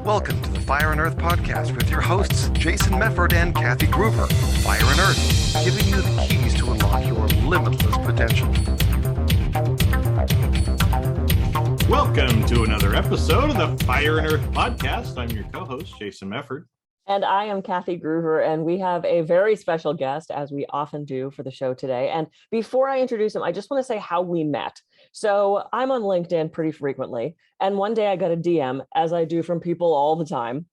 Welcome to the Fire and Earth podcast with your hosts, Jason Mefford and Kathy Gruver. Fire and Earth, giving you the keys to unlock your limitless potential. Welcome to another episode of the Fire and Earth podcast. I'm your co-host, Jason Mefford. And I am Kathy Gruver, and we have a very special guest, as we often do for the show today. And before I introduce him, I just want to say how we met. So I'm on LinkedIn pretty frequently. And one day I got a DM, as I do from people all the time.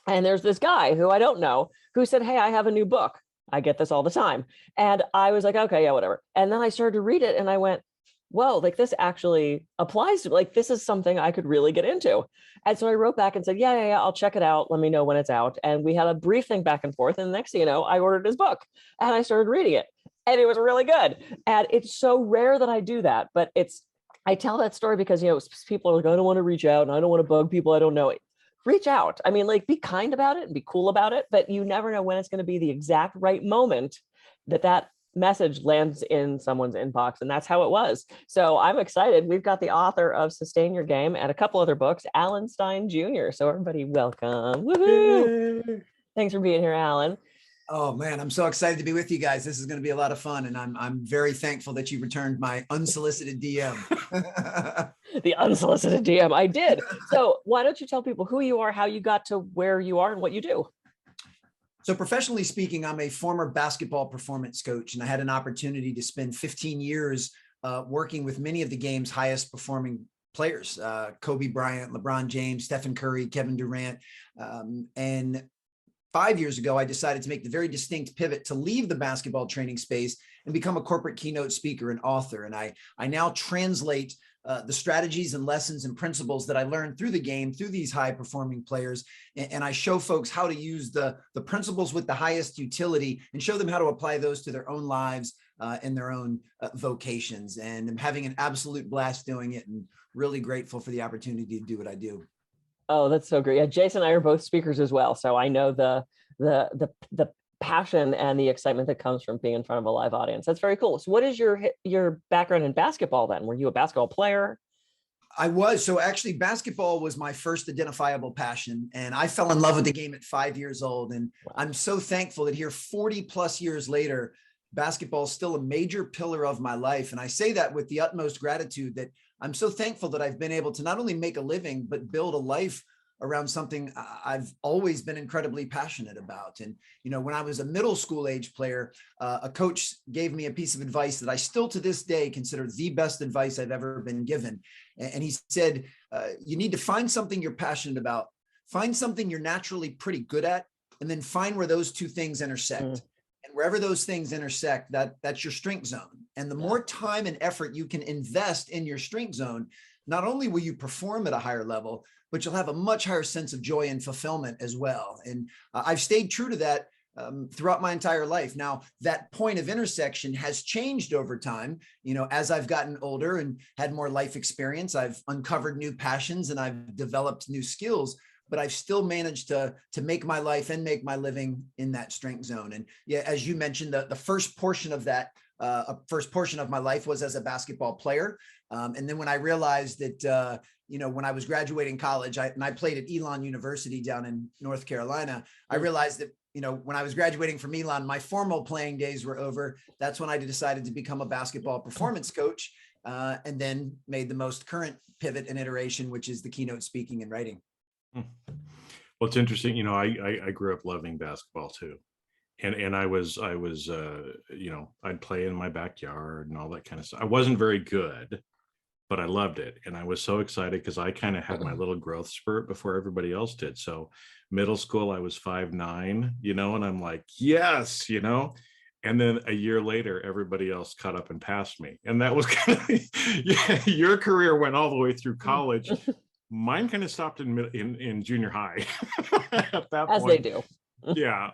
And there's this guy who I don't know who said, "Hey, I have a new book." I get this all the time. And I was like, okay, yeah, whatever. And then I started to read it and I went, whoa, like this actually applies to, like, this is something I could really get into. And so I wrote back and said, yeah, I'll check it out. Let me know when it's out. And we had a brief thing back and forth. And the next thing you know, I ordered his book and I started reading it. And it was really good. And it's so rare that I do that. But I tell that story because, people are like, I don't want to reach out and I don't want to bug people I don't know. Reach out. I mean, like, be kind about it and be cool about it. But you never know when it's going to be the exact right moment that message lands in someone's inbox, and that's how it was. So I'm excited. We've got the author of Sustain Your Game and a couple other books, Alan Stein Jr. So everybody, welcome. Woohoo! Thanks for being here, Alan. Oh man, I'm so excited to be with you guys. This is going to be a lot of fun, and I'm very thankful that you returned my unsolicited DM. The unsolicited DM, I did. So why don't you tell people who you are, how you got to where you are, and what you do? So professionally speaking, I'm a former basketball performance coach, and I had an opportunity to spend 15 years working with many of the game's highest performing players, Kobe Bryant, LeBron James, Steph Curry, Kevin Durant. And 5 years ago, I decided to make the very distinct pivot to leave the basketball training space and become a corporate keynote speaker and author. And I now translate the strategies and lessons and principles that I learned through the game, through these high performing players. And I show folks how to use the principles with the highest utility and show them how to apply those to their own lives and their own vocations. And I'm having an absolute blast doing it and really grateful for the opportunity to do what I do. Oh, that's so great. Yeah, Jason and I are both speakers as well. So I know the passion and the excitement that comes from being in front of a live audience. That's very cool. So what is your background in basketball then? Were you a basketball player? I was. So actually basketball was my first identifiable passion, and I fell in love with the game at 5 years old. And wow. I'm so thankful that here 40 plus years later, basketball is still a major pillar of my life. And I say that with the utmost gratitude that I'm so thankful that I've been able to not only make a living, but build a life around something I've always been incredibly passionate about. And, when I was a middle school age player, a coach gave me a piece of advice that I still to this day consider the best advice I've ever been given. And he said, you need to find something you're passionate about, find something you're naturally pretty good at, and then find where those two things intersect. And wherever those things intersect, that's your strength zone. And the more time and effort you can invest in your strength zone, not only will you perform at a higher level, but you'll have a much higher sense of joy and fulfillment as well. And I've stayed true to that throughout my entire life. Now, that point of intersection has changed over time. As I've gotten older and had more life experience, I've uncovered new passions and I've developed new skills, but I've still managed to make my life and make my living in that strength zone. And yeah, as you mentioned, the first portion of that, first portion of my life was as a basketball player. And then when I realized that, when I was graduating college, I played at Elon University down in North Carolina, I realized that, when I was graduating from Elon, my formal playing days were over. That's when I decided to become a basketball performance coach, and then made the most current pivot and iteration, which is the keynote speaking and writing. Well, it's interesting. I grew up loving basketball too. And I was, I'd play in my backyard and all that kind of stuff. I wasn't very good, but I loved it. And I was so excited because I kind of had my little growth spurt before everybody else did. So middle school, I was 5'9", and I'm like, yes, and then a year later, everybody else caught up and passed me. And that was kind of, your career went all the way through college. Mine kind of stopped in junior high at that point. As they do. Yeah,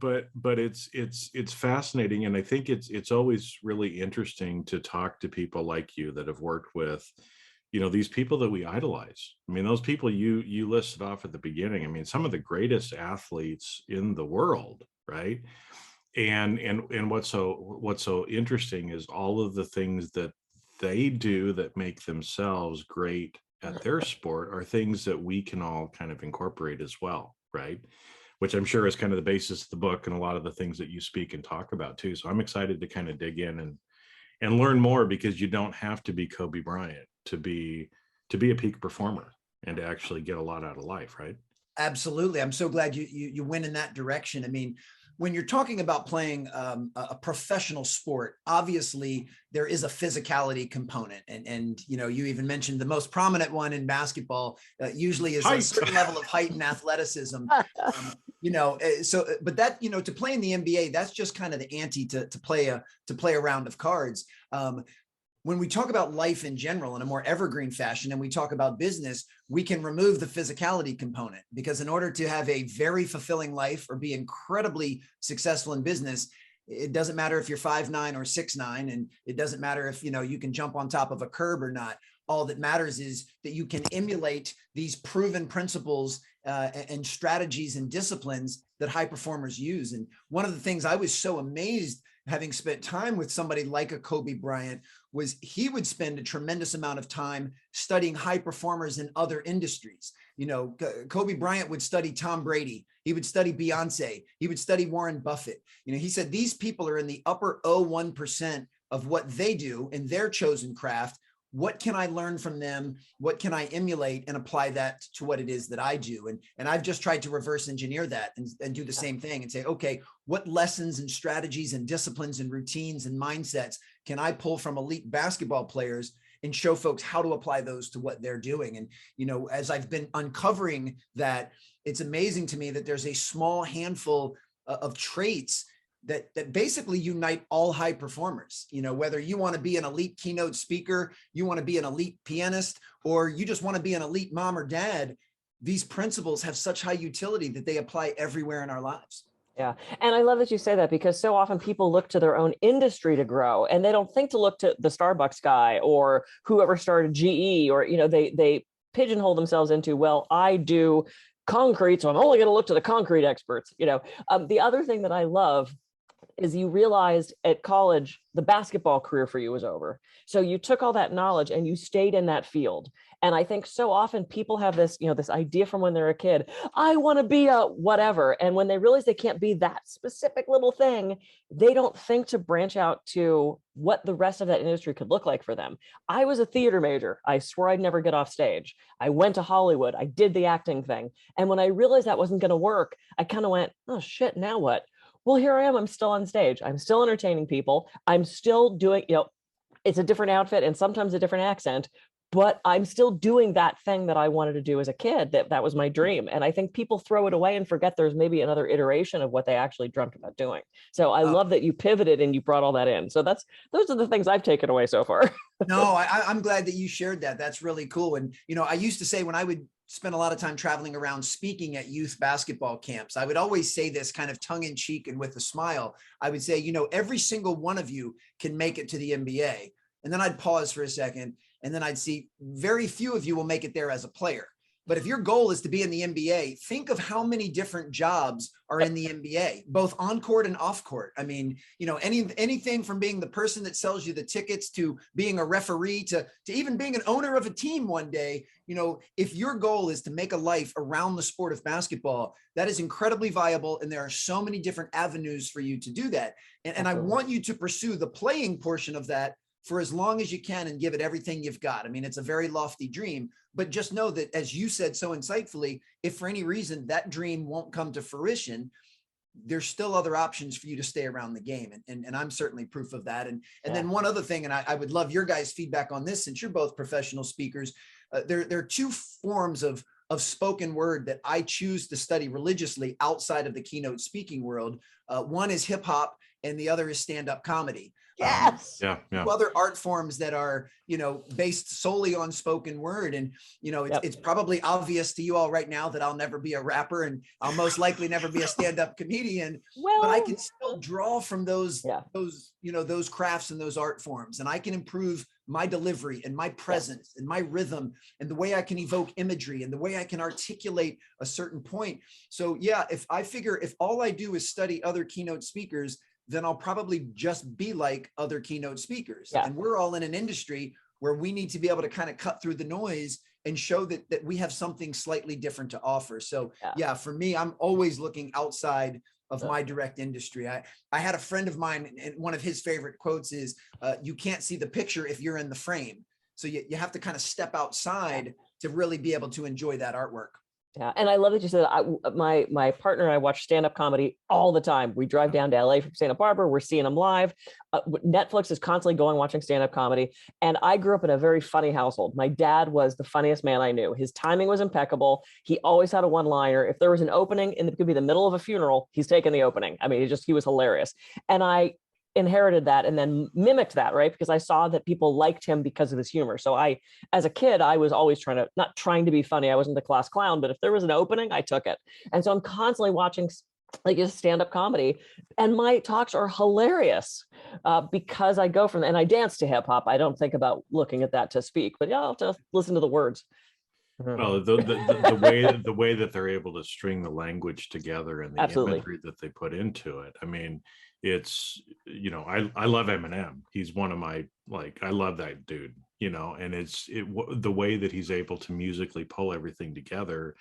but it's fascinating, and I think it's always really interesting to talk to people like you that have worked with, these people that we idolize. I mean, those people you listed off at the beginning. I mean, some of the greatest athletes in the world, right? And what's so interesting is all of the things that they do that make themselves great at their sport are things that we can all kind of incorporate as well, right? Which I'm sure is kind of the basis of the book and a lot of the things that you speak and talk about too. So I'm excited to kind of dig in and learn more, because you don't have to be Kobe Bryant to be a peak performer and to actually get a lot out of life, right? Absolutely. I'm so glad you went in that direction. I mean, when you're talking about playing a professional sport, obviously there is a physicality component, and you even mentioned the most prominent one in basketball usually is height. A certain level of height and athleticism. But that to play in the NBA, that's just kind of the ante to play a round of cards. When we talk about life in general in a more evergreen fashion, and we talk about business, we can remove the physicality component, because in order to have a very fulfilling life or be incredibly successful in business, it doesn't matter if you're 5'9" or 6'9", and it doesn't matter if you can jump on top of a curb or not. All that matters is that you can emulate these proven principles and strategies and disciplines that high performers use. And one of the things I was so amazed, having spent time with somebody like a Kobe Bryant, was he would spend a tremendous amount of time studying high performers in other industries. Kobe Bryant would study Tom Brady. He would study Beyonce. He would study Warren Buffett. He said these people are in the upper 0.1% of what they do in their chosen craft. What can I learn from them? What can I emulate and apply that to what it is that I do? And I've just tried to reverse engineer that and do the same thing and say, okay, what lessons and strategies and disciplines and routines and mindsets can I pull from elite basketball players and show folks how to apply those to what they're doing? And, as I've been uncovering that, it's amazing to me that there's a small handful of traits that basically unite all high performers. Whether you want to be an elite keynote speaker, you want to be an elite pianist, or you just want to be an elite mom or dad, these principles have such high utility that they apply everywhere in our lives. Yeah. And I love that you say that, because so often people look to their own industry to grow, and they don't think to look to the Starbucks guy or whoever started GE, or, they pigeonhole themselves into, well, I do concrete, so I'm only going to look to the concrete experts. The other thing that I love is you realized at college, the basketball career for you was over. So you took all that knowledge and you stayed in that field. And I think so often people have this, this idea from when they're a kid, I want to be a whatever. And when they realize they can't be that specific little thing, they don't think to branch out to what the rest of that industry could look like for them. I was a theater major. I swore I'd never get off stage. I went to Hollywood. I did the acting thing. And when I realized that wasn't going to work, I kind of went, oh shit, now what? Well, here I am. I'm still on stage. I'm still entertaining people. I'm still doing, it's a different outfit and sometimes a different accent, but I'm still doing that thing that I wanted to do as a kid. That was my dream. And I think people throw it away and forget there's maybe another iteration of what they actually dreamt about doing. So I love that you pivoted and you brought all that in. So those are the things I've taken away so far. No, I'm glad that you shared that. That's really cool. And, I used to say when I would spend a lot of time traveling around speaking at youth basketball camps, I would always say this kind of tongue in cheek and with a smile. I would say, every single one of you can make it to the NBA. And then I'd pause for a second, and then I'd see very few of you will make it there as a player. But if your goal is to be in the NBA, think of how many different jobs are in the NBA, both on court and off court. I mean, anything from being the person that sells you the tickets to being a referee to even being an owner of a team one day. If your goal is to make a life around the sport of basketball, that is incredibly viable. And there are so many different avenues for you to do that. And I want you to pursue the playing portion of that for as long as you can and give it everything you've got. I mean, it's a very lofty dream, but just know that, as you said so insightfully, if for any reason that dream won't come to fruition, there's still other options for you to stay around the game. And I'm certainly proof of that. And then one other thing, and I would love your guys' feedback on this, since you're both professional speakers. There are two forms of spoken word that I choose to study religiously outside of the keynote speaking world. One is hip hop and the other is stand-up comedy. Yes. Other art forms that are, based solely on spoken word. And, it's probably obvious to you all right now that I'll never be a rapper and I'll most likely never be a stand-up comedian, but I can still draw from those crafts and those art forms. And I can improve my delivery and my presence and my rhythm and the way I can evoke imagery and the way I can articulate a certain point. So if all I do is study other keynote speakers, then I'll probably just be like other keynote speakers. And we're all in an industry where we need to be able to kind of cut through the noise and show that we have something slightly different to offer. So yeah, for me, I'm always looking outside of my direct industry. I had a friend of mine, and one of his favorite quotes is, you can't see the picture if you're in the frame. So you have to kind of step outside to really be able to enjoy that artwork. Yeah, and I love that you said my partner and I watch stand-up comedy all the time. We drive down to LA from Santa Barbara. We're seeing them live. Netflix is constantly going watching stand-up comedy. And I grew up in a very funny household. My dad was the funniest man I knew. His timing was impeccable. He always had a one-liner. If there was an opening, and it could be the middle of a funeral, he's taking the opening. I mean, he was hilarious. And I inherited that and then mimicked that, right? Because I saw that people liked him because of his humor. So as a kid, I was always not trying to be funny. I wasn't the class clown, but if there was an opening, I took it. And so I'm constantly watching like stand-up comedy, and my talks are hilarious because I go from, and I dance to hip hop. I don't think about looking at that to speak, but yeah, I'll just listen to the words. Well, the way that they're able to string the language together and the imagery that they put into it. I mean, it's, I love Eminem. He's one of my, I love that dude, and it's the way that he's able to musically pull everything together,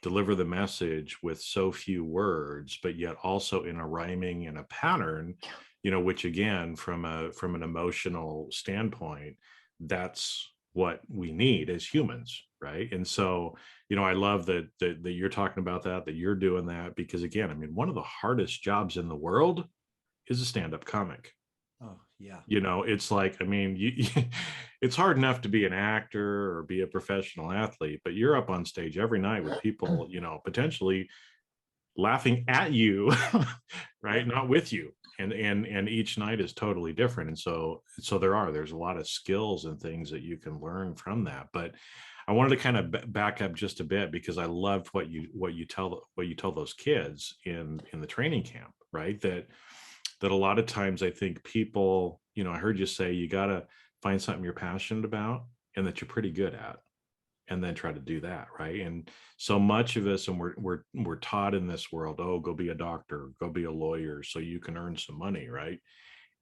deliver the message with so few words, but yet also in a rhyming and a pattern, which again, from an emotional standpoint, that's what we need as humans, right? And so, I love that you're talking about that you're doing that, because again, I mean, one of the hardest jobs in the world is a stand-up comic. Oh yeah. It's like, I mean, it's hard enough to be an actor or be a professional athlete, but you're up on stage every night with people, potentially laughing at you, right? Not with you. And each night is totally different. And so there's a lot of skills and things that you can learn from that. But I wanted to kind of back up just a bit, because I loved what you tell those kids in the training camp, right? That a lot of times I think people, I heard you say you got to find something you're passionate about and that you're pretty good at, and then try to do that, right? And so much of us, and we're taught in this world, oh, go be a doctor, go be a lawyer so you can earn some money, right?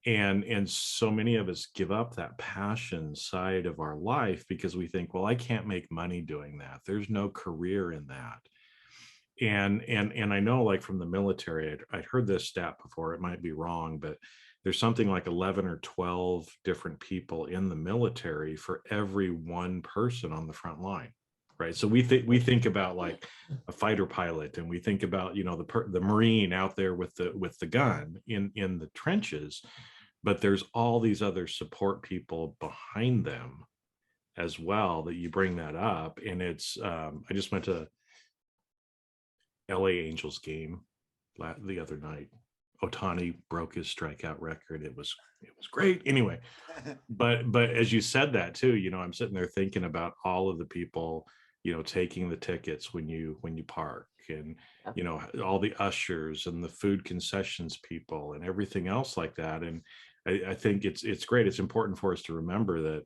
And so many of us give up that passion side of our life because we think, well, I can't make money doing that. There's no career in that. And I know, like from the military, I'd heard this stat before, it might be wrong, but there's something like 11 or 12 different people in the military for every one person on the front line, right? So we think about like a fighter pilot, and we think about, the Marine out there with the gun in the trenches, but there's all these other support people behind them as well, that you bring that up. And it's I just went to LA Angels game the other night. Ohtani broke his strikeout record. It was great. Anyway, but as you said that too, I'm sitting there thinking about all of the people, taking the tickets when you park, and all the ushers and the food concessions people and everything else like that. And I think it's great. It's important for us to remember that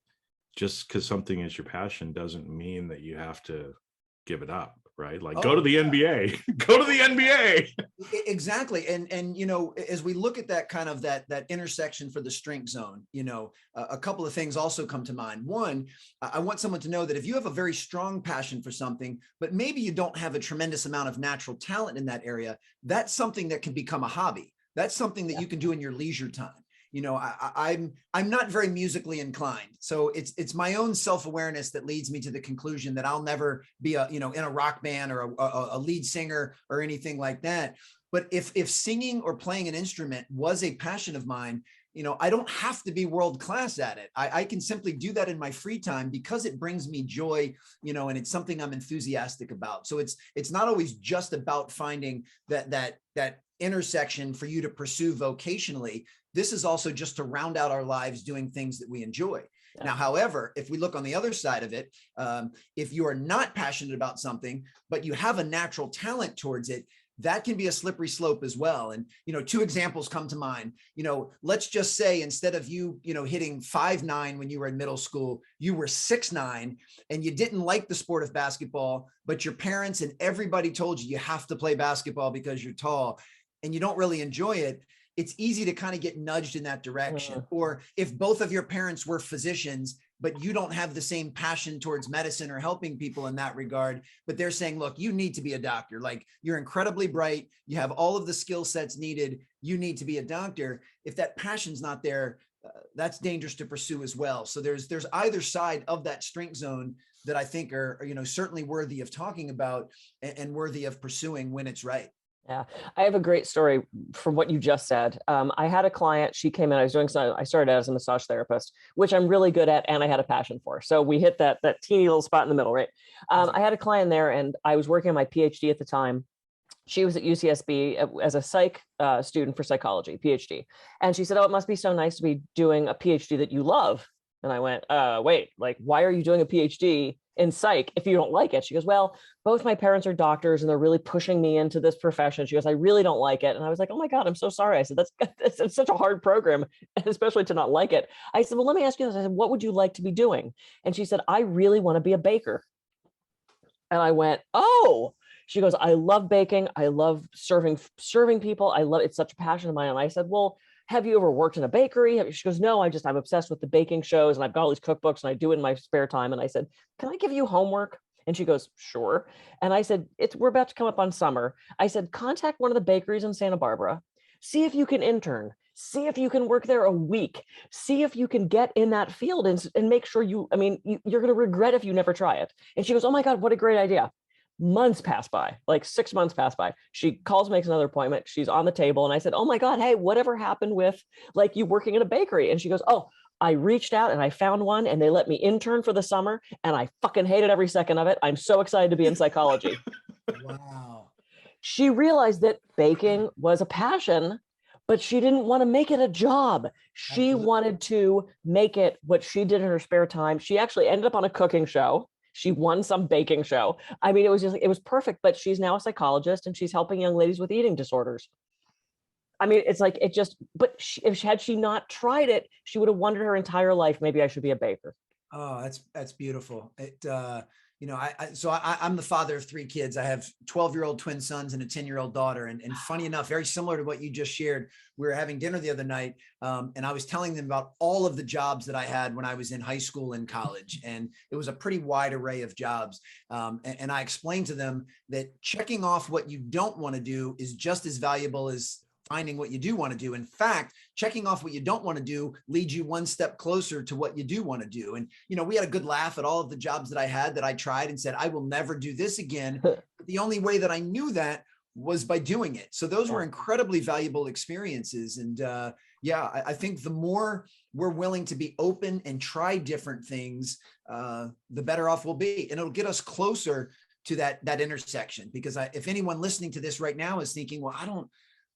just because something is your passion doesn't mean that you have to give it up, right? Like, go to the NBA, go to the NBA. Exactly. And as we look at that kind of that intersection for the strength zone, a couple of things also come to mind. One, I want someone to know that if you have a very strong passion for something, but maybe you don't have a tremendous amount of natural talent in that area, that's something that can become a hobby. That's something that you can do in your leisure time. I'm not very musically inclined. So it's my own self-awareness that leads me to the conclusion that I'll never be in a rock band or a lead singer or anything like that. But if singing or playing an instrument was a passion of mine, I don't have to be world class at it. I can simply do that in my free time because it brings me joy, and it's something I'm enthusiastic about. So it's not always just about finding that intersection for you to pursue vocationally. This is also just to round out our lives doing things that we enjoy. Yeah. Now, however, if we look on the other side of it, if you are not passionate about something, but you have a natural talent towards it, that can be a slippery slope as well. And, two examples come to mind. Let's just say instead of you, hitting 5'9" when you were in middle school, you were 6'9", and you didn't like the sport of basketball, but your parents and everybody told you have to play basketball because you're tall, and you don't really enjoy it. It's easy to kind of get nudged in that direction. Or if both of your parents were physicians but you don't have the same passion towards medicine or helping people in that regard. But they're saying, look, you need to be a doctor. Like, you're incredibly bright. You have all of the skill sets needed. You need to be a doctor. If that passion's not there, that's dangerous to pursue as well. So there's either side of that strength zone that I think are, certainly worthy of talking about and worthy of pursuing when it's right. Yeah, I have a great story from what you just said. I had a client, she came in, I started out as a massage therapist, which I'm really good at, and I had a passion for. So we hit that teeny little spot in the middle, right? I had a client there, and I was working on my PhD at the time. She was at UCSB as a psych student for psychology, PhD. And she said, oh, it must be so nice to be doing a PhD that you love. And I went, wait, like, why are you doing a PhD in psych if you don't like it? She goes, well, both my parents are doctors and they're really pushing me into this profession. She goes, I really don't like it. And I was like, oh my God, I'm so sorry. I said, that's such a hard program, especially to not like it. I said, well, let me ask you this. I said, what would you like to be doing? And she said, I really want to be a baker. And I went, oh. She goes, I love baking. I love serving people. It's such a passion of mine. And I said, well, have you ever worked in a bakery? She goes, no, I'm obsessed with the baking shows, and I've got all these cookbooks and I do it in my spare time. And I said, can I give you homework? And she goes, sure. And I said, we're about to come up on summer. I said, contact one of the bakeries in Santa Barbara. See if you can intern. See if you can work there a week. See if you can get in that field and make sure you're going to regret if you never try it. And she goes, oh my God, what a great idea. Months pass by, like 6 months pass by. She calls, makes another appointment. She's on the table. And I said, oh my God, hey, whatever happened with like you working in a bakery? And she goes, oh, I reached out and I found one and they let me intern for the summer. And I fucking hated every second of it. I'm so excited to be in psychology. Wow. She realized that baking was a passion, but she didn't want to make it a job. She Absolutely. wanted to make it what she did in her spare time. She actually ended up on a cooking show. She won some baking show. I mean, it was perfect, but she's now a psychologist and she's helping young ladies with eating disorders. I mean, it's like, had she not tried it, she would have wondered her entire life, maybe I should be a baker. Oh, that's beautiful. I'm the father of 3 kids. I have 12-year-old twin sons and a 10-year-old daughter. And funny enough, very similar to what you just shared, we were having dinner the other night, and I was telling them about all of the jobs that I had when I was in high school and college. And it was a pretty wide array of jobs. And I explained to them that checking off what you don't want to do is just as valuable as finding what you do want to do. In fact, checking off what you don't want to do leads you one step closer to what you do want to do. And, we had a good laugh at all of the jobs that I had that I tried and said, I will never do this again. But the only way that I knew that was by doing it. So those were incredibly valuable experiences. And I think the more we're willing to be open and try different things, the better off we'll be. And it'll get us closer to that intersection. Because if anyone listening to this right now is thinking, well,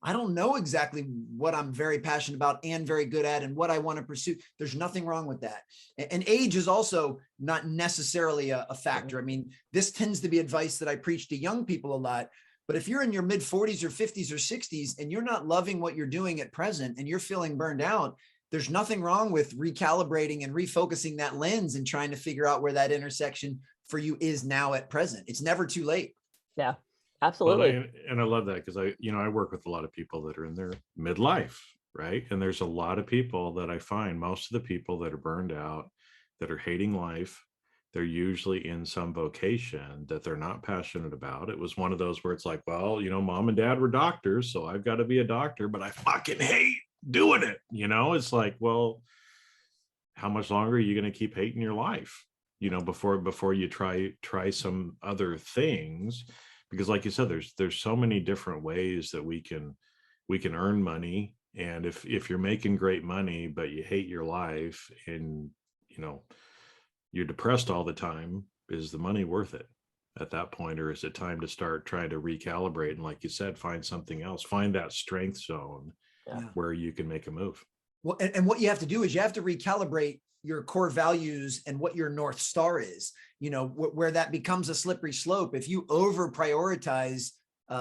I don't know exactly what I'm very passionate about and very good at and what I want to pursue, there's nothing wrong with that. And age is also not necessarily a factor. I mean, this tends to be advice that I preach to young people a lot. But if you're in your mid 40s or 50s or 60s and you're not loving what you're doing at present and you're feeling burned out, there's nothing wrong with recalibrating and refocusing that lens and trying to figure out where that intersection for you is now at present. It's never too late. Yeah. Absolutely. Well, and I love that because I work with a lot of people that are in their midlife, right? And there's a lot of people that I find, most of the people that are burned out, that are hating life, they're usually in some vocation that they're not passionate about. It was one of those where it's like, well, mom and dad were doctors, so I've got to be a doctor, but I fucking hate doing it. It's like, well, how much longer are you going to keep hating your life, before you try some other things? Because like you said, there's so many different ways that we can earn money. And if you're making great money, but you hate your life and, you're depressed all the time, is the money worth it at that point? Or is it time to start trying to recalibrate? And like you said, find something else, find that strength zone where you can make a move. Well, and what you have to do is you have to recalibrate your core values and what your North Star is, where that becomes a slippery slope. If you over prioritize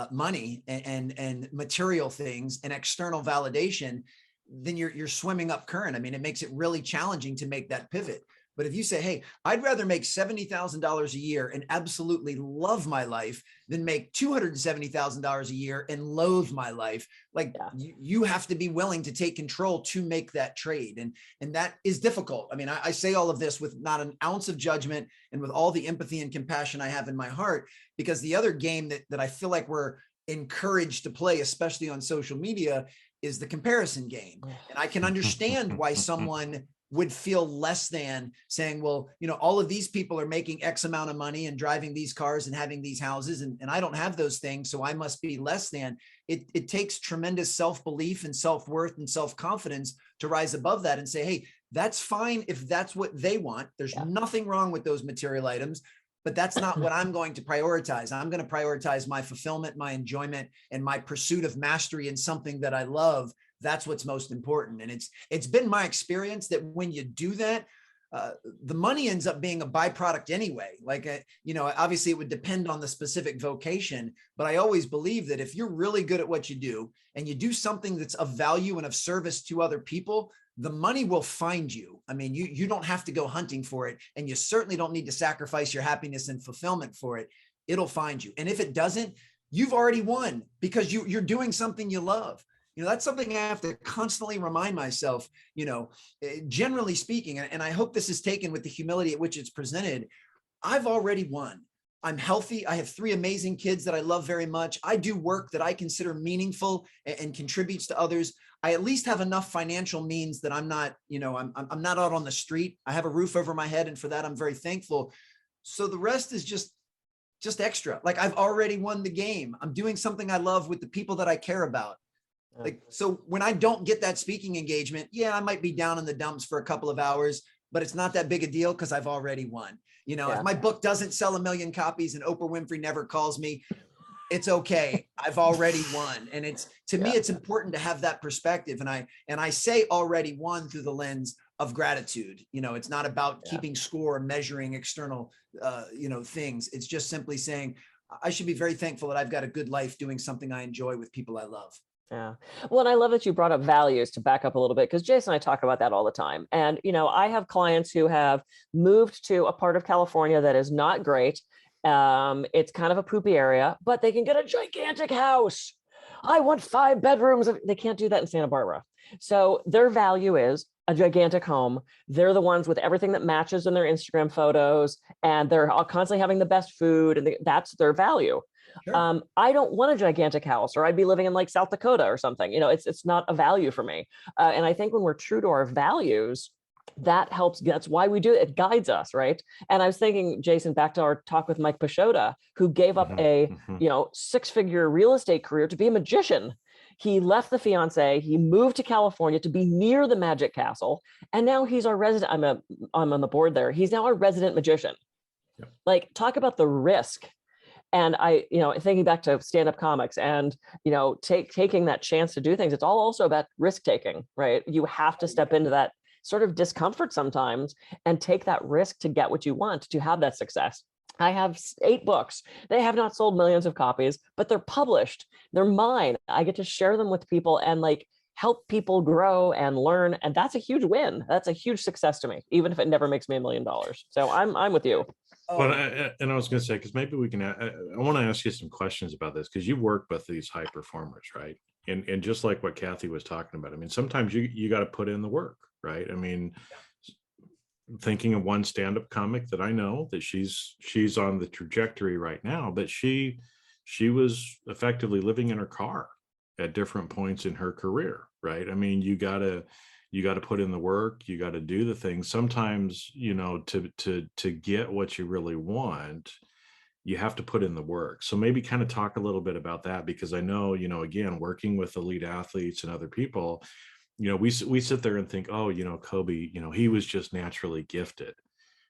money and material things and external validation, then you're swimming up current. I mean, it makes it really challenging to make that pivot. But if you say, hey, I'd rather make $70,000 a year and absolutely love my life than make $270,000 a year and loathe my life, like you have to be willing to take control to make that trade. And that is difficult. I mean, I say all of this with not an ounce of judgment and with all the empathy and compassion I have in my heart, because the other game that I feel like we're encouraged to play, especially on social media, is the comparison game. And I can understand why someone would feel less than, saying, well, you know, all of these people are making X amount of money and driving these cars and having these houses, and I don't have those things, so I must be less than. It takes tremendous self-belief and self-worth and self-confidence to rise above that and say, hey, that's fine if that's what they want. There's nothing wrong with those material items, but that's not what I'm going to prioritize. I'm going to prioritize my fulfillment, my enjoyment, and my pursuit of mastery in something that I love. That's what's most important. And it's been my experience that when you do that, the money ends up being a byproduct anyway. Like, you know, obviously it would depend on the specific vocation, but I always believe that if you're really good at what you do and you do something that's of value and of service to other people, the money will find you. I mean, you don't have to go hunting for it, and you certainly don't need to sacrifice your happiness and fulfillment for it. It'll find you. And if it doesn't, you've already won, because you're doing something you love. You know, that's something I have to constantly remind myself, you know, generally speaking, and I hope this is taken with the humility at which it's presented. I've already won. I'm healthy. I have 3 amazing kids that I love very much. I do work that I consider meaningful and contributes to others. I at least have enough financial means that I'm not, you know, I'm not out on the street. I have a roof over my head, and for that, I'm very thankful. So the rest is just extra. Like, I've already won the game. I'm doing something I love with the people that I care about. Like, so when I don't get that speaking engagement, I might be down in the dumps for a couple of hours, but it's not that big a deal because I've already won. You know, if my book doesn't sell 1 million copies and Oprah Winfrey never calls me, it's okay. I've already won. And it's, to me, it's important to have that perspective. And I say already won through the lens of gratitude. You know, it's not about keeping score or measuring external, you know, things. It's just simply saying, I should be very thankful that I've got a good life doing something I enjoy with people I love. Yeah. Well, and I love that you brought up values, to back up a little bit, because Jason and I talk about that all the time. And, you know, I have clients who have moved to a part of California that is not great. It's kind of a poopy area, but they can get a gigantic house. I want 5 bedrooms. They can't do that in Santa Barbara. So their value is a gigantic home. They're the ones with everything that matches in their Instagram photos, and they're all constantly having the best food, and that's their value. Sure. I don't want a gigantic house, or I'd be living in like South Dakota or something. You know, it's not a value for me. And I think when we're true to our values, that helps. That's why we do it. It guides us, right? And I was thinking, Jason, back to our talk with Mike Pashota, who gave up a 6-figure real estate career to be a magician. He left the fiance. He moved to California to be near the Magic Castle, and now he's our resident. I'm on the board there. He's now our resident magician. Yep. Like, talk about the risk. And I, you know, thinking back to stand-up comics and, you know, taking that chance to do things, it's all also about risk taking, right? You have to step into that sort of discomfort sometimes and take that risk to get what you want, to have that success. I have 8 books. They have not sold millions of copies, but they're published. They're mine. I get to share them with people and like help people grow and learn. And that's a huge win. That's a huge success to me, even if it never makes me $1 million. So I'm with you. Well, and I was going to say, because maybe we can, I want to ask you some questions about this, because you work with these high performers, right? And just like what Kathy was talking about, I mean, sometimes you got to put in the work, right? I mean, thinking of one stand-up comic that I know that she's on the trajectory right now, but she was effectively living in her car at different points in her career, right? I mean, you got to put in the work, you got to do the things. Sometimes, you know, to get what you really want, you have to put in the work. So maybe kind of talk a little bit about that, because I know, you know, again, working with elite athletes and other people, you know, we sit there and think, oh, you know, Kobe, you know, he was just naturally gifted.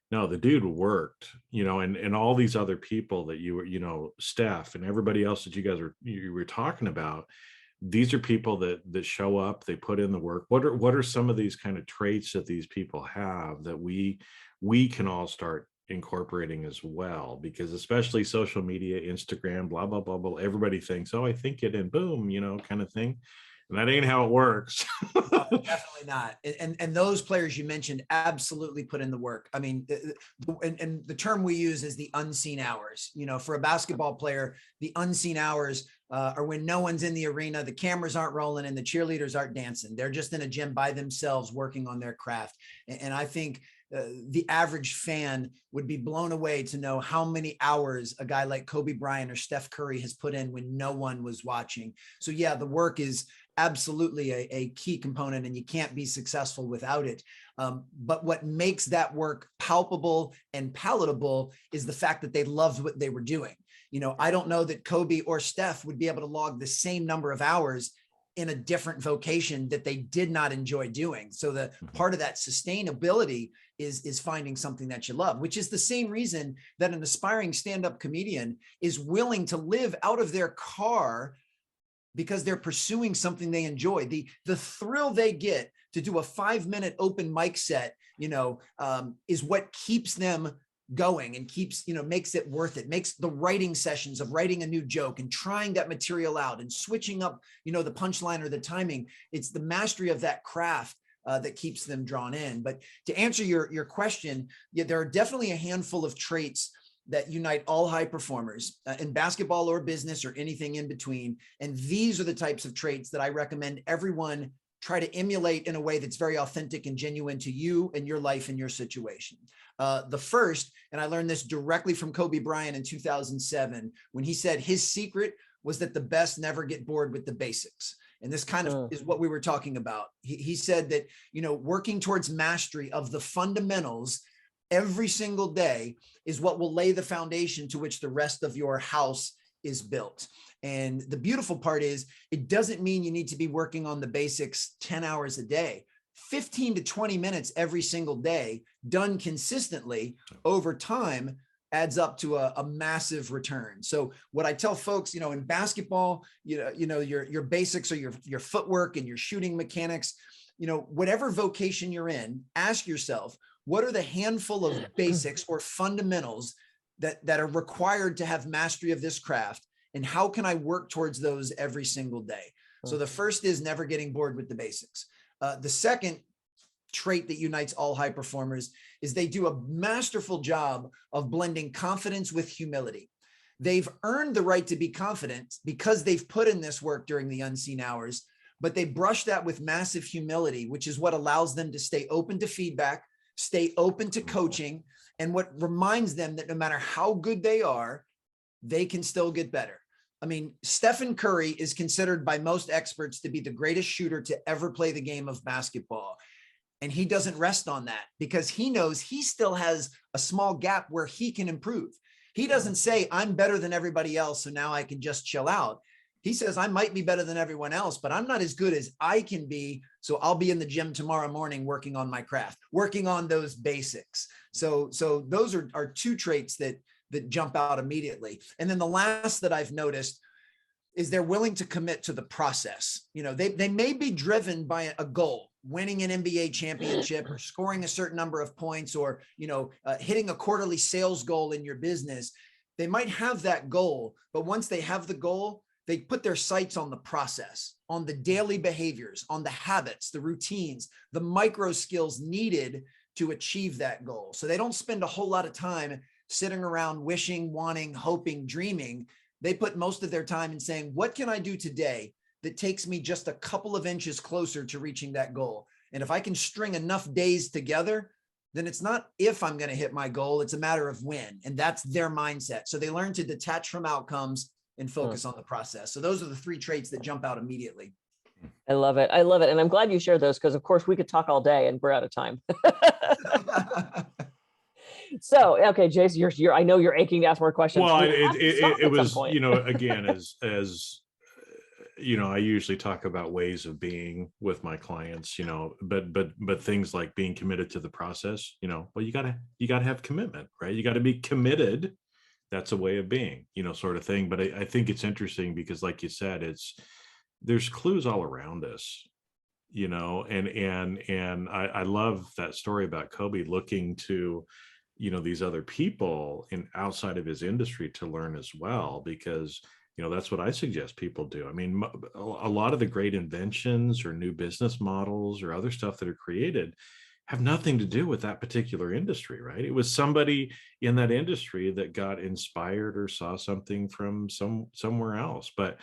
No, the dude worked, you know, and all these other people that you were, you know, Steph and everybody else that you were talking about. These are people that show up, they put in the work. What are some of these kind of traits that these people have that we can all start incorporating as well? Because especially social media, Instagram, blah, blah, blah, blah, everybody thinks, oh, I think it, and boom, you know, kind of thing. And that ain't how it works. No, definitely not. And those players you mentioned absolutely put in the work. I mean, and the term we use is the unseen hours. You know, for a basketball player, the unseen hours are when no one's in the arena, the cameras aren't rolling, and the cheerleaders aren't dancing. They're just in a gym by themselves working on their craft. And I think the average fan would be blown away to know how many hours a guy like Kobe Bryant or Steph Curry has put in when no one was watching. So yeah, the work is absolutely a key component, and you can't be successful without it. But what makes that work palpable and palatable is the fact that they loved what they were doing. You know, I don't know that Kobe or Steph would be able to log the same number of hours in a different vocation that they did not enjoy doing. So the part of that sustainability is finding something that you love, which is the same reason that an aspiring stand-up comedian is willing to live out of their car because they're pursuing something they enjoy. The thrill they get to do a 5-minute open mic set, you know, is what keeps them going and keeps, you know, makes it worth it, makes the writing sessions of writing a new joke and trying that material out and switching up, you know, the punchline or the timing. It's the mastery of that craft that keeps them drawn in. But to answer your question, yeah, there are definitely a handful of traits that unite all high performers in basketball or business or anything in between. And these are the types of traits that I recommend everyone try to emulate in a way that's very authentic and genuine to you and your life and your situation. The first, and I learned this directly from Kobe Bryant in 2007, when he said his secret was that the best never get bored with the basics. And this kind of is what we were talking about. He said that, you know, working towards mastery of the fundamentals every single day is what will lay the foundation to which the rest of your house is built. And the beautiful part is it doesn't mean you need to be working on the basics 10 hours a day. 15 to 20 minutes every single day done consistently over time adds up to a massive return. So what I tell folks, you know, in basketball, you know, your basics are your footwork and your shooting mechanics, you know, whatever vocation you're in, ask yourself, what are the handful of basics or fundamentals that are required to have mastery of this craft? And how can I work towards those every single day? So the first is never getting bored with the basics. The second trait that unites all high performers is they do a masterful job of blending confidence with humility. They've earned the right to be confident because they've put in this work during the unseen hours, but they brush that with massive humility, which is what allows them to stay open to feedback, stay open to coaching, and what reminds them that no matter how good they are, they can still get better. I mean, Stephen Curry is considered by most experts to be the greatest shooter to ever play the game of basketball. And he doesn't rest on that because he knows he still has a small gap where he can improve. He doesn't say, I'm better than everybody else, so now I can just chill out. He says, I might be better than everyone else, but I'm not as good as I can be. So I'll be in the gym tomorrow morning working on my craft, working on those basics. So those are two traits that jump out immediately. And then the last that I've noticed is they're willing to commit to the process. You know, they may be driven by a goal, winning an NBA championship or scoring a certain number of points or, you know, hitting a quarterly sales goal in your business. They might have that goal, but once they have the goal, they put their sights on the process, on the daily behaviors, on the habits, the routines, the micro skills needed to achieve that goal. So they don't spend a whole lot of time sitting around wishing, wanting, hoping, dreaming. They put most of their time in saying, what can I do today that takes me just a couple of inches closer to reaching that goal? And if I can string enough days together, then it's not if I'm going to hit my goal, it's a matter of when. And that's their mindset. So they learn to detach from outcomes and focus on the process. So those are the three traits that jump out immediately. I love it. I love it. And I'm glad you shared those because, of course, we could talk all day and we're out of time. So, okay, Jason, I know you're aching to ask more questions. Well, it was, you know, again, as you know, I usually talk about ways of being with my clients, you know, but things like being committed to the process, you know, well, you gotta have commitment, right? You got to be committed. That's a way of being, you know, sort of thing. But I think it's interesting because, like you said, there's clues all around us, you know, and I love that story about Kobe looking to, you know, these other people outside of his industry to learn as well, because that's what I suggest people do. I mean, a lot of the great inventions or new business models or other stuff that are created have nothing to do with that particular industry, right? It was somebody in that industry that got inspired or saw something from somewhere else. But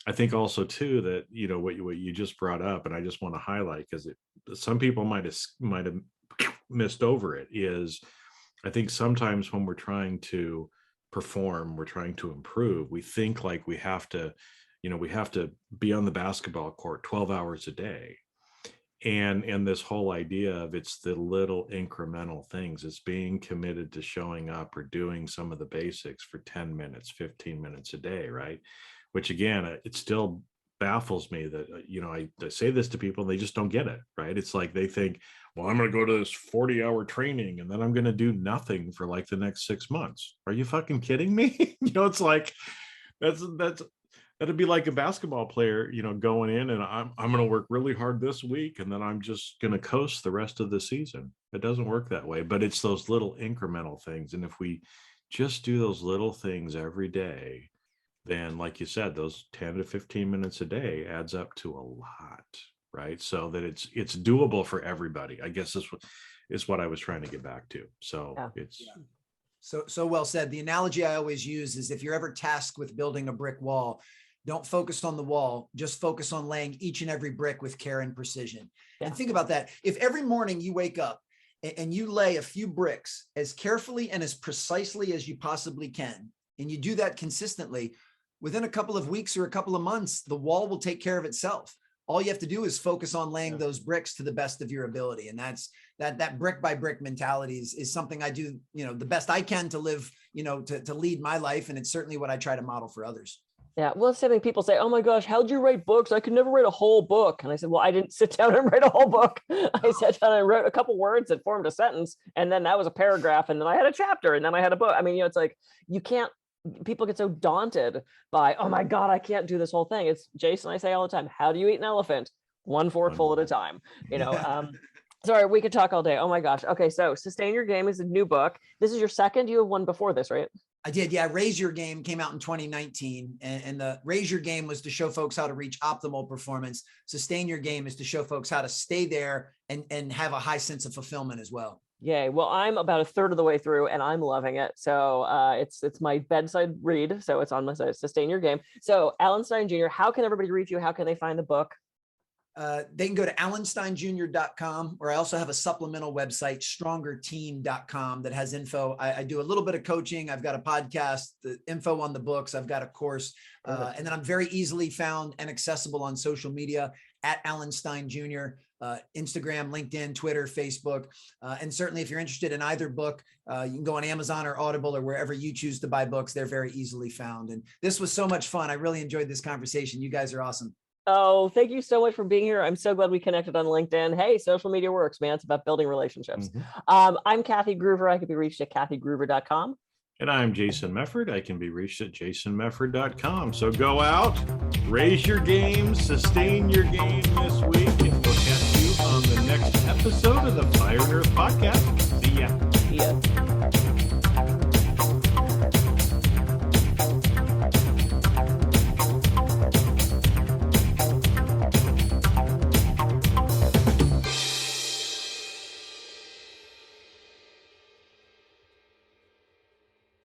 I think also too that, what you just brought up, and I just want to highlight, because some people might have missed over it, is I think sometimes when we're trying to perform, we're trying to improve, we think like we have to be on the basketball court 12 hours a day. And this whole idea of it's the little incremental things, it's being committed to showing up or doing some of the basics for 10 minutes, 15 minutes a day, right? Which again, it still baffles me that, I say this to people and they just don't get it, right? It's like they think, well, I'm going to go to this 40-hour training and then I'm going to do nothing for like the next 6 months. Are you fucking kidding me? It's like, that'd be like a basketball player, going in and I'm going to work really hard this week and then I'm just going to coast the rest of the season. It doesn't work that way, but it's those little incremental things. And if we just do those little things every day, then like you said, those 10 to 15 minutes a day adds up to a lot, right? So that it's doable for everybody. I guess this is what I was trying to get back to. So it's... Yeah. So well said. The analogy I always use is if you're ever tasked with building a brick wall, don't focus on the wall, just focus on laying each and every brick with care and precision. Yeah. And think about that. If every morning you wake up and you lay a few bricks as carefully and as precisely as you possibly can, and you do that consistently, within a couple of weeks or a couple of months, the wall will take care of itself. All you have to do is focus on laying those bricks to the best of your ability. And that's that brick by brick mentality is something I do, the best I can to live, to lead my life. And it's certainly what I try to model for others. Yeah. Well, it's something people say, oh my gosh, how'd you write books? I could never write a whole book. And I said, well, I didn't sit down and write a whole book. I sat down and wrote a couple words that formed a sentence. And then that was a paragraph. And then I had a chapter and then I had a book. I mean, it's like, people get so daunted by, oh my God, I can't do this whole thing. It's Jason, I say all the time, how do you eat an elephant? One forkful at a time, Sorry, we could talk all day. Oh my gosh. Okay. So Sustain Your Game is a new book. This is your second. You have one before this, right? I did. Yeah. Raise Your Game came out in 2019. And the Raise Your Game was to show folks how to reach optimal performance. Sustain Your Game is to show folks how to stay there and have a high sense of fulfillment as well. Yay. Well, I'm about a third of the way through and I'm loving it. So it's my bedside read. So it's on my side, Sustain Your Game. So Alan Stein Jr., how can everybody reach you? How can they find the book? They can go to alansteinjr.com, or I also have a supplemental website, strongerteam.com, that has info. I do a little bit of coaching. I've got a podcast, the info on the books. I've got a course. And then I'm very easily found and accessible on social media at Alan Stein Jr., Instagram, LinkedIn, Twitter, Facebook. And certainly if you're interested in either book, you can go on Amazon or Audible or wherever you choose to buy books. They're very easily found. And this was so much fun. I really enjoyed this conversation. You guys are awesome. Oh, thank you so much for being here. I'm so glad we connected on LinkedIn. Hey, social media works, man. It's about building relationships. Mm-hmm. I'm Kathy Gruver. I can be reached at kathygruver.com. And I'm Jason Mefford. I can be reached at jasonmefford.com. So go out, raise your game, sustain your game this week, and we'll catch you on the next episode of the